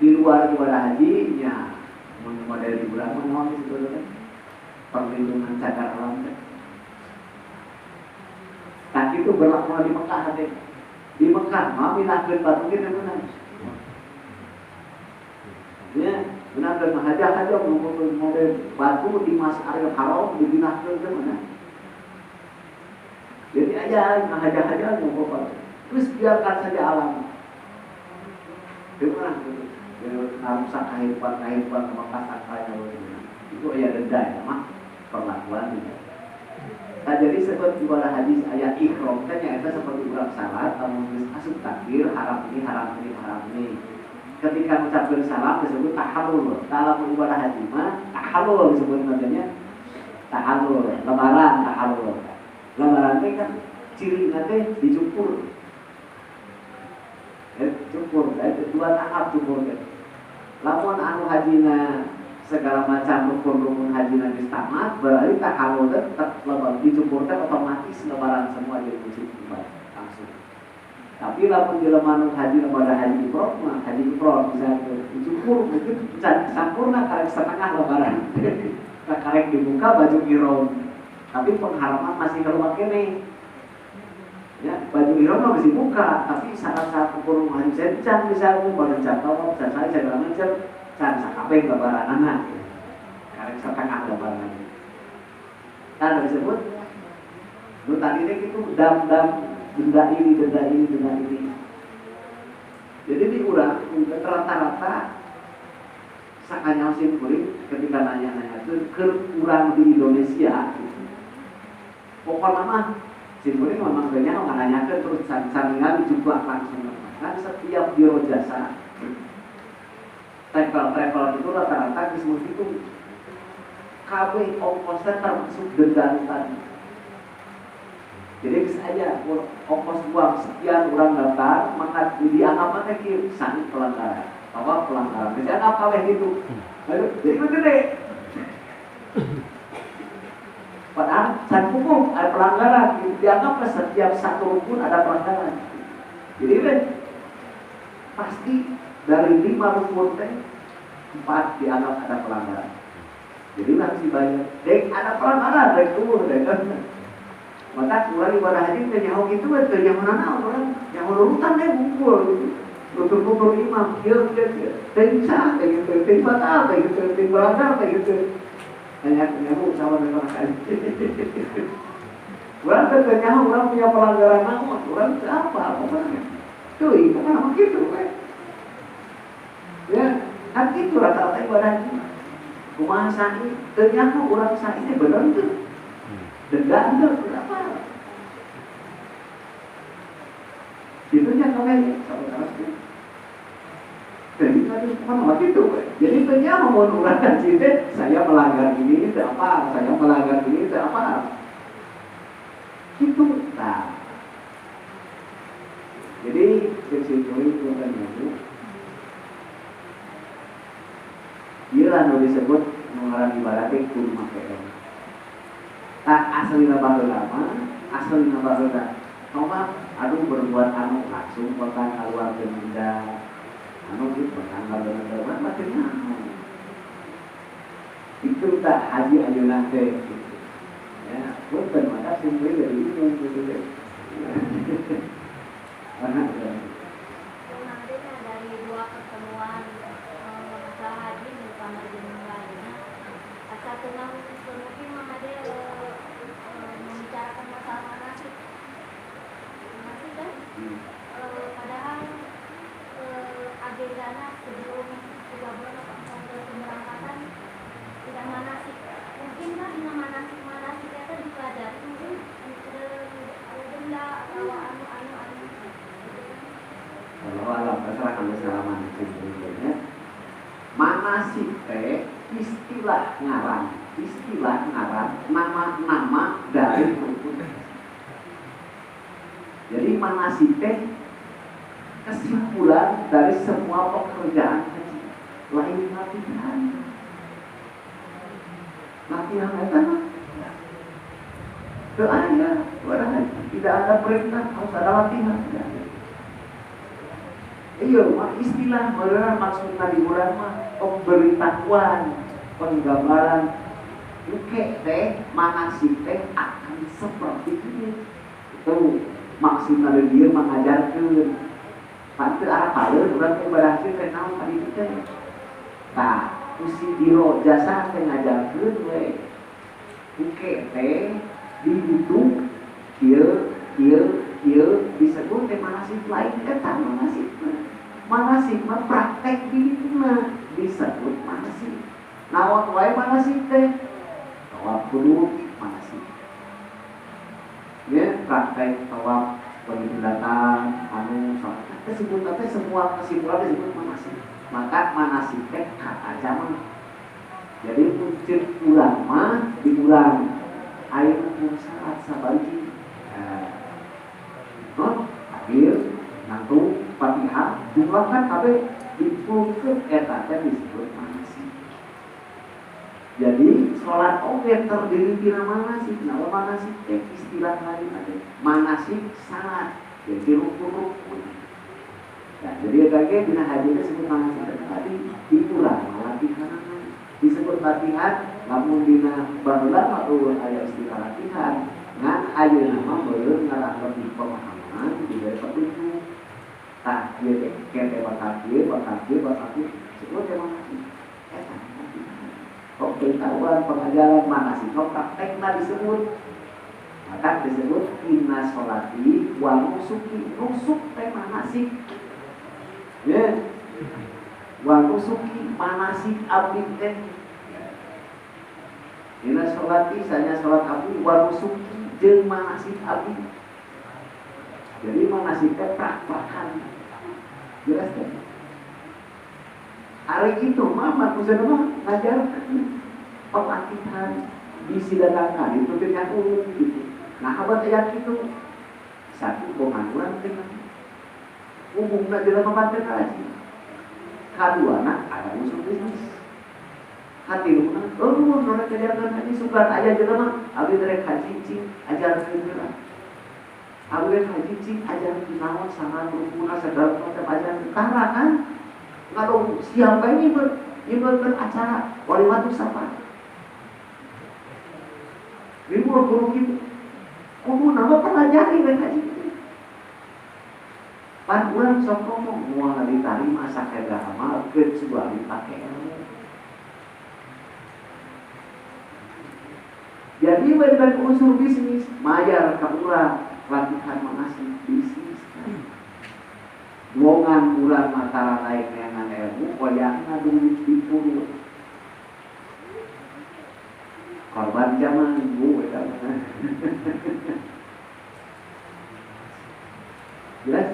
di luar ibadah haji nya model di bulan menawan itu perlindungan cagar alam teh. Tak itu berlaku di Mekah teh. Di Mekah mah minahkeun batu ge teh beunang. Ya, beunang haja model batu di Masjidil Haram dipinahkeun teh beunang. Jadi aja haja-haja ngobrol. Terus biarkan saja alam. Orang itu merusak kehidupan kemakasan kaya itu ya denda ya mah perlakuan ini. Nah, jadi seperti ibadah hadis ayat ikhram kan yang itu seperti ulang salat atau asup takbir haram ini haram ini haram ini. Ketika mengucapkan salam disebut tahallul. Kalau ibadah haji mah tahallul disebut namanya tahallul. Lebaran tahallul. Lebaran itu kan ciri nanti dicukur. Cukur, itu 2 tahap cukur kan. Lamun anu hajina segala macam rukun hajina geus tamat, berarti tahallul tetap lebar dicukur otomatis lebaran semua jadi wajib langsung. Tapi lamun jelema anu haji lebaran haji ifrad mah haji ifrad bisa dicukur itu sampurna karek setengah lebaran. Karek dibuka baju ihram. Tapi pengharaman masih keluar kene. Ya, baju ihram mah masih buka, tapi saat ukur haji sencan misalnya baru jatuh, saya segala macam, can sakabeh lebaran anak, karek setengah lebaran. Kan disebut, lu tadi itu dam denda ini. Jadi diurang rata-rata sakanya musim kuring ketika nanya itu kurang di Indonesia. Pokoknya mah simpulnya memang banyak orang nanyakan terus saringan jumlah langsung. Kan setiap biro jasa travel itu rata-rata disebut itu KW ongkosnya termasuk denda tadi. Jadi bisa aja ongkos uang sekian orang daftar maka dianggap nanti sani pelanggaran. Apa pelanggaran? Bisa anggap KW gitu. Jadi gede. Padahal san hukum ada pelanggaran, dianggap setiap satu rukun ada pelanggaran. Jadi pasti dari 5 rukun 4 dianggap ada pelanggaran. Jadi harus dibayar. Dek ada pelanggaran, dek tuh, dek kan. Maka kurang ibadah haji nyaho gitu, nyaho nana orang nyaho urutan deh ngumpul gitu. Tutur imam, dia tensa, kayak gitu, tensa, kayak gitu, pelanggar, kayak gitu. Nyaho sama dengan kali. Orang ternyata orang punya pelanggaran nama, orang apa pokoknya. Tuh, bukan apa gitu, kan? Ya, kan itu rata-rata ibadah haji. Kumaha sa'i, ternyata orang sa'i ini benar itu. Denda berapa? Itu nya kawin saudara. Jadi kan itu. Jadi ternyata mau orang haji saya melanggar ini itu apa? Saya melanggar ini itu apa? Itu nah. Jadi kecil itu kan itu. Dia lah disebut mengarang ibaratnya kudu make. Tak asli baheula asli baheula. Coba aduh berbuat anu langsung potan keluar denda. Anu itu tanggal dengan macamnya. Itu tak haji ayeuna teh. Ya, bukan maka simpel dari itu gitu deh. Dari 2 pertemuan masalah haji bersama dengan lainnya. Asal tenang mungkin ada membicarakan masalah manasik kan? Padahal agendanya sebelum 3 bulan sampai pemberangkatan tidak manasik. Mungkinkah dengan manasik itu dipelajari mungkin denda atau anu. Kalau alam terserah kamu salaman sebelumnya. Manasik teh istilah ngaran nama dari rukun. Jadi manasik teh kesimpulan dari semua pekerjaan haji. Lain latihan itu doa ya, tidak ada perintah harus ada latihan. Iya, istilah benar maksudnya di bulan mah pemberitahuan, penggambaran. Oke teh manasik teh akan seperti ini. Itu maksudnya dia mengajarkan. Pasti arah paler orang ibadah teh naon tadi teh. Nah, usi biro jasa teh ngajarkeun we. Oke teh di itu kieu disebut teh manasik lain eta manasik. manasik mah praktek dina disebut manasik. Naon wae manasik teh? Tawaf kudu manasik. Ya, praktek tawaf penghilatan anu salat disebut teh semua kesimpulan disebut manasik. Maka manasik teh kata jamak. Jadi unsur urang mah diulang aya hukum salat sabari. Akhir nantu Fatihah jumlahkan kabeh dipulkeun eta teh disebut manasik. Jadi salat oge terdiri tina manasik. Naon manasik teh istilah lain ade. Manasik salat jadi rukun-rukun. Nah, jadi eta ge dina haji disebut manasik tadi diulang latihan disebut latihan lamun dina baheula mah aya istilah latihan ngan ayeuna mah beureum ngarahkeun pemahaman diberi petunjuk. Tah ieu teh kete bakal sebut teh manasik. Eta pengetahuan pengajaran manasik praktekna disebut. Maka disebut inna sholati wa nusuki. Nusuk teh manasik. Ya. Wa nusuki manasik abdi teh. Inna sholati sanya sholat abdi wa nusuki jeung manasik abdi. Jadi manasik teh praktekan. Jelas teh. Hari itu mah manusia mah ngajarkan pelatihan disidangkan itu dengan umum gitu. Nah abad ayat itu satu pengaduan dengan umumnya dalam membantu kaji. Kedua ada usul bisnis. Hati lu nona kejadian haji suka aja jelema abdi rek haji cing ajarkeun heula. Abdi rek haji cing ajarkeun naon saha rukuna segala macam ajaran tara kan. Kalau siapa ini acara walimatus sapa? Libur guru gitu. Kudu nama pelajari mereka itu. Pan urang sok ngomong moal ditarima sakeda amal kecuali pakai ilmu. Jadi bagi unsur bisnis, mayar ka urang latihan manasik bisnis. Wongan ulang matara naik dengan ilmu, koyakna duit dipuluh. Korban zaman ibu, jelas?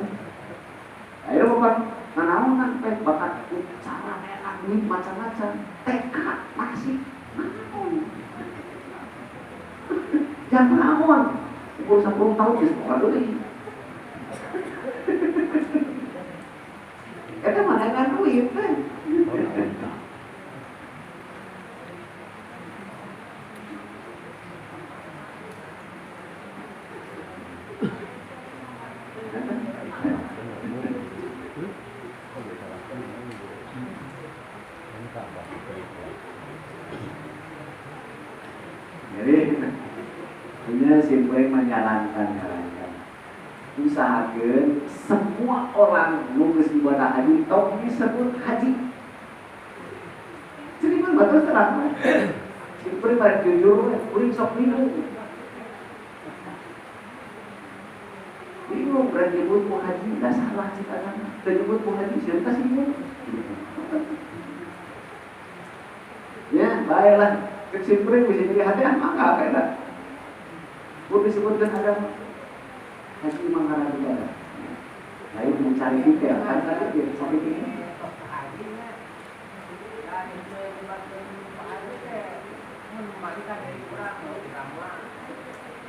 Ayo bapak, nanaon sampai bakat cara merah duit macam-macam, tekad masih naon. Jangan naon, 10 tahun di sekolah dulu. Kita mana kan duit kan? Jadi punya simpel menyarankan usahakan semua orang lulus ibadah haji tau disebut haji. Jadi kan batas terang. Simpel pada jujur, kuring sok minum. Bingung berarti nyebut mau haji, dah salah cik agama. Ternyebut mau haji, siapa sih ini? Ya, baiklah. Kesimpulnya bisa jadi hati, maka apa ya? Buat disebutkan agama. Haji mengharap ibadah. Lain mencari detail, kan tadi dia sampai ini. Mengembalikan dari kurang,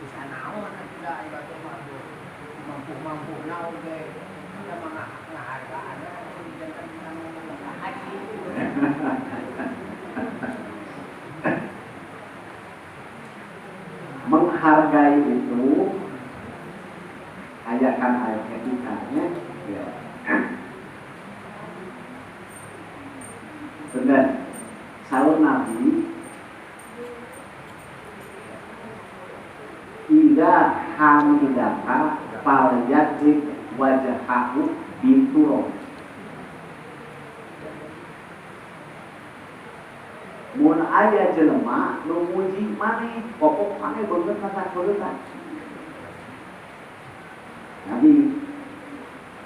bisa naon tidak ibadah mampu naon deh, kita menghargaan, jangan kita ngomong haji. Menghargai itu ajakan ayat etikanya ya. Benar. Saur Nabi ida hamidaka falyadrik wajahahu binturo. Mun aya jelema nu muji maneh pokok maneh beungeut mata keueutan. Nabi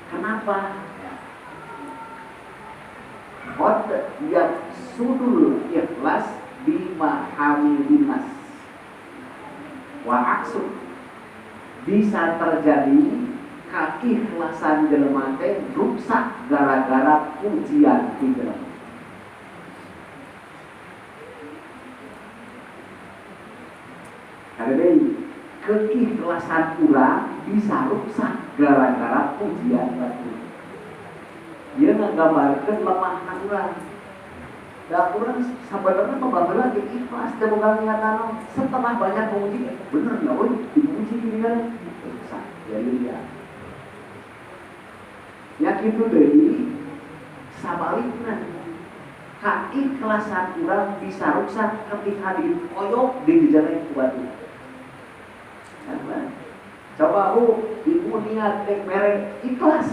kenapa? Qad sudul ikhlas bima hamilinas wa aksud bisa terjadi keikhlasan jelema teh rusak gara-gara pujian di jelema. Karena keikhlasan urang bisa rusak gara-gara pujian batu. Dia nggambarkeun lemahna urang. Da urang sabenerna membaheula ge ikhlas teu boga niatan setelah banyak memuji, bener ya euy, dipuji gini rusak. Jadi dia. Ya kitu deui sabalikna. Keikhlasan urang bisa rusak ketika dikoyok di dijalai ku batu. Coba ibu niat mere ikhlas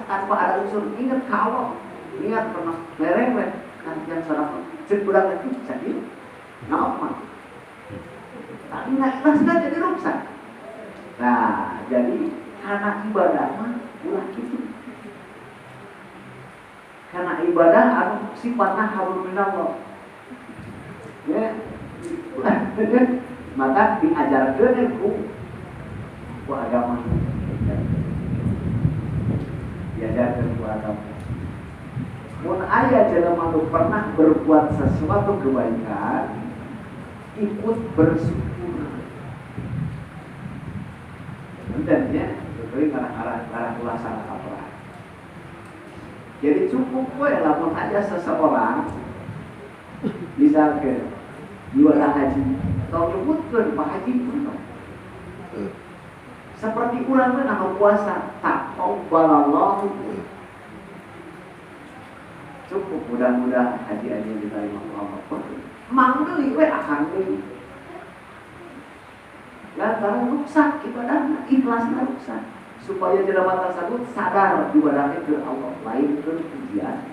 tanpa ada unsur ingat ke Allah, ingat pernah mere kan yang salah cek budak itu jadi nama tapi nggak ikhlas kan jadi rusak. Nah jadi karena ibadah mah ulah gitu, karena ibadah anu sifatnya hablum minallah ya ulah maka diajarkeun ku agama, diajarkeun ku agama. Mun aya jelema nu pernah berbuat sesuatu kebaikan, ikut bersyukur. Dan ya, itu arah ulasan apa? Jadi cukup we lamun aja seseorang misalkan ibadah haji, tong nyebutkeun Pak Haji pun seperti urang teh anu puasa, taqabbalallahu. Cukup mudah-mudahan haji diterima Allah. Mang deui we akang deui. Lantaran rusak ibadahna, ikhlasna rusak. Supaya jelema tersebut sadar ibadahnya ke Allah, lain ke pujian.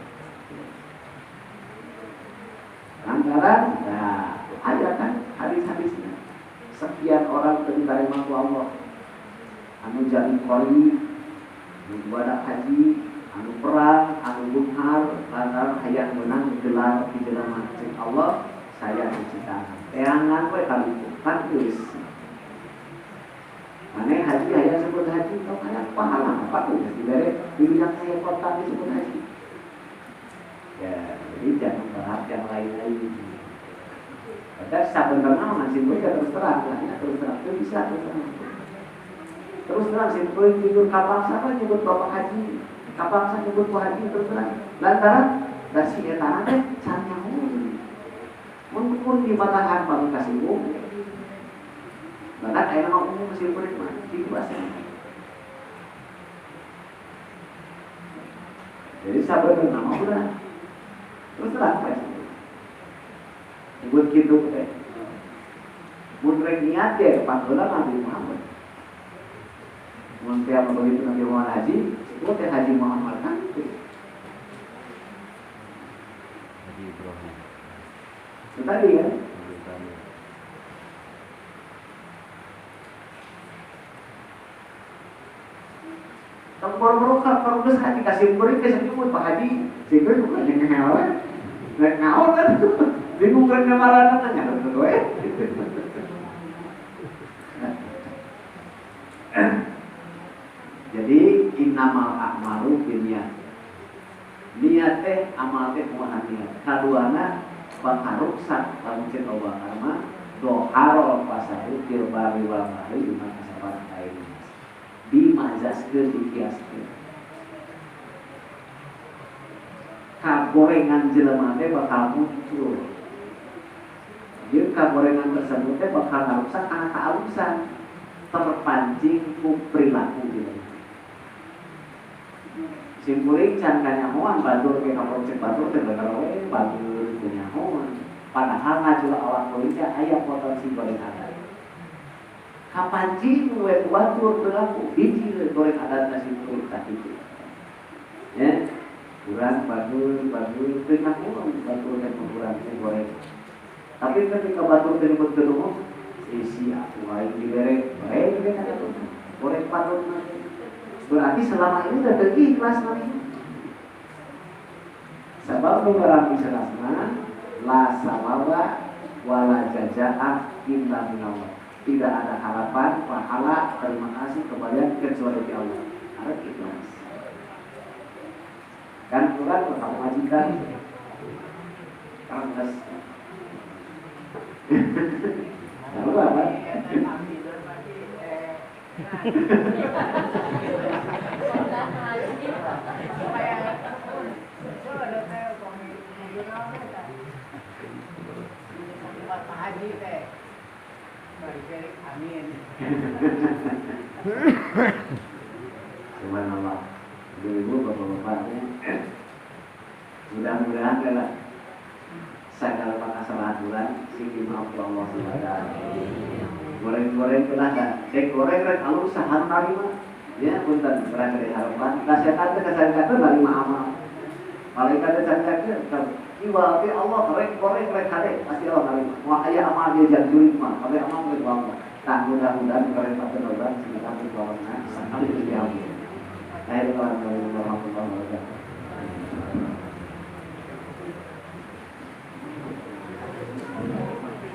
Lantaran, nah, ada kan hadis-hadisnya. Sekian orang diterima ku Allah. Anu jadi qori, anu ibadah haji, anu perang, anu bunghar, lantaran hayang menang gelar di jelema cek Allah, saya diciptakan. Teangan we kali itu, kan tulis. Mana haji hayang sebut haji, kau hayang pahala apa tuh? Diberi dibilang saya kota disebut haji. Ya, jadi jangan berharap yang lain-lain. Padahal sebenarnya masih boleh terus terang, terus terang itu bisa terus terang. Terus terang sih, boleh tidur kapal siapa nyebut bapak haji, kapal saya nyebut bapak haji terus terang. Lantaran dasi etan teh can nyamun, mengkumpul di matahan baru kasih umum. Bahkan air nama umum masih boleh mati bahasa. Jadi sabar nama udah terus terang pak. Buat gitu teh. Mun rek niat ya panggeula Nabi Muhammad. Mun tiap begitu Nabi Muhammad haji, itu teh haji Muhammad kan. Haji Ibrahim. Itu tadi kan. Kalau kalau besar dikasih murid ke sebut Pak Haji, sehingga bukan yang ngawal, nggak ngawal kan? Bingung kan ngamalan tanya betul Jadi innamal a'malu binniyat. Niat teh amal teh kumaha niat. Kaduana bakal rusak lamun cek Allah karena doharol pasari fil bari wal bahri bima kasabat aini. Dimazaskeun dikiaskeun. Kagorengan jelema teh bakal muncul. Ieu kagorengan tersebut teh bakal rusak karena kealusan terpancing ku perilaku jelema. Simpuling can kanyahoan batur ke kapal cek batur teh bakal we batur kanyahoan. Padahal ngajula awak kuliah aya potensi goreng adat. Kapancing we batur perilaku biji goreng adat simpuling tadi itu. Ya. Kurang batur kanyahoan batur teh kurang goreng. Tapi ketika batur teh disebut gedung isi aku lain dibere bae ada tuh. Goreng batur berarti selama ini udah ikhlas lagi. nu barang misalna la sawawa wala jazaa'ah illa minallah. Tidak ada harapan, pahala, terima kasih, kembalian kecuali dari Allah. Harap ikhlas. Kan orang kamu majikan kandas. Lalu apa? Subhanallah. Ibu bapak-bapaknya mudah-mudahan adalah segala kesalahan sing maaf Allah Subhanahu. Goreng-goreng kelah dah. Goreng rek alus sahan narima. Ya punten berada di harapan. Nasihat kesalahan narima amal. Malaikat kesalahan iwa ke Allah goreng rek kade pasti Allah narima. Mau aya amal dia janjuri mah, tapi amal rek wang. Nah mudah-mudahan goreng paten orang sekitar itu orang sampai diambil. Ayo warahmatullahi wabarakatuh.